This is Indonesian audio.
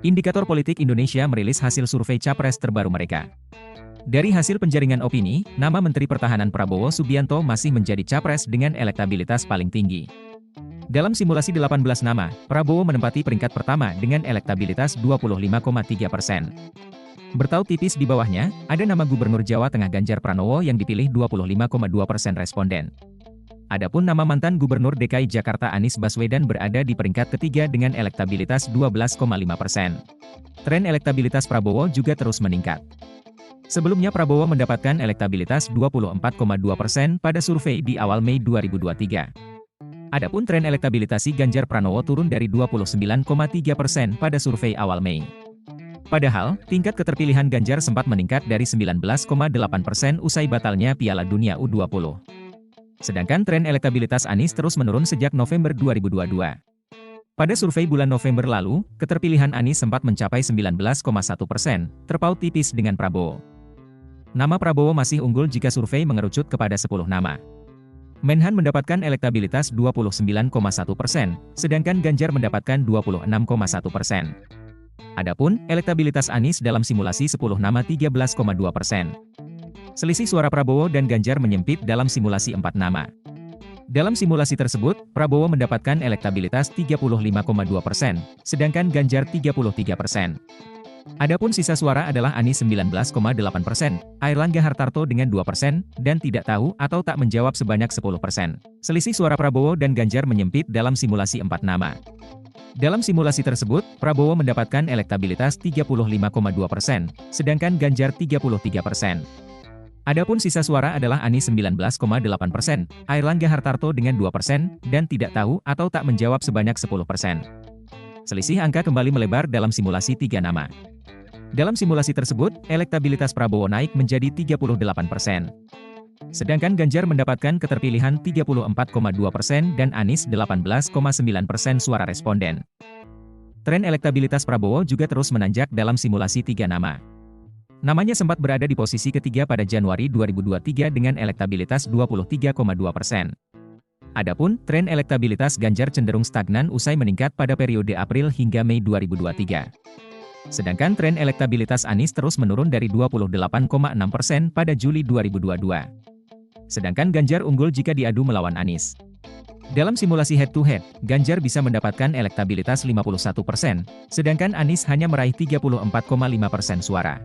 Indikator Politik Indonesia merilis hasil survei Capres terbaru mereka. Dari hasil penjaringan opini, nama Menteri Pertahanan Prabowo Subianto masih menjadi capres dengan elektabilitas paling tinggi. Dalam simulasi 18 nama, Prabowo menempati peringkat pertama dengan elektabilitas 25,3%. Bertaut tipis di bawahnya, ada nama Gubernur Jawa Tengah Ganjar Pranowo yang dipilih 25,2% responden. Adapun nama mantan Gubernur DKI Jakarta Anies Baswedan berada di peringkat ketiga dengan elektabilitas 12,5%. Tren elektabilitas Prabowo juga terus meningkat. Sebelumnya Prabowo mendapatkan elektabilitas 24,2% pada survei di awal Mei 2023. Adapun tren elektabilitas Ganjar Pranowo turun dari 29,3% pada survei awal Mei. Padahal, tingkat keterpilihan Ganjar sempat meningkat dari 19,8% usai batalnya Piala Dunia U20. Sedangkan tren elektabilitas Anies terus menurun sejak November 2022. Pada survei bulan November lalu, keterpilihan Anies sempat mencapai 19,1%, terpaut tipis dengan Prabowo. Nama Prabowo masih unggul jika survei mengerucut kepada 10 nama. Menhan mendapatkan elektabilitas 29,1%, sedangkan Ganjar mendapatkan 26,1%. Adapun, elektabilitas Anies dalam simulasi 10 nama 13,2%. Selisih suara Prabowo dan Ganjar menyempit dalam simulasi 4 nama. Dalam simulasi tersebut, Prabowo mendapatkan elektabilitas 35,2%, sedangkan Ganjar 33%. Adapun sisa suara adalah Anies 19,8%, Airlangga Hartarto dengan 2%, dan tidak tahu atau tak menjawab sebanyak 10%. Selisih suara Prabowo dan Ganjar menyempit dalam simulasi 4 nama. Dalam simulasi tersebut, Prabowo mendapatkan elektabilitas 35,2%, sedangkan Ganjar 33%. Adapun sisa suara adalah Anies 19,8%, Airlangga Hartarto dengan 2%, dan tidak tahu atau tak menjawab sebanyak 10%. Selisih angka kembali melebar dalam simulasi 3 nama. Dalam simulasi tersebut, elektabilitas Prabowo naik menjadi 38%. Sedangkan Ganjar mendapatkan keterpilihan 34,2% dan Anies 18,9% suara responden. Tren elektabilitas Prabowo juga terus menanjak dalam simulasi 3 nama. Namanya sempat berada di posisi ketiga pada Januari 2023 dengan elektabilitas 23,2%. Adapun, tren elektabilitas Ganjar cenderung stagnan usai meningkat pada periode April hingga Mei 2023. Sedangkan tren elektabilitas Anies terus menurun dari 28,6% pada Juli 2022. Sedangkan Ganjar unggul jika diadu melawan Anies. Dalam simulasi head-to-head, Ganjar bisa mendapatkan elektabilitas 51%, sedangkan Anies hanya meraih 34,5% suara.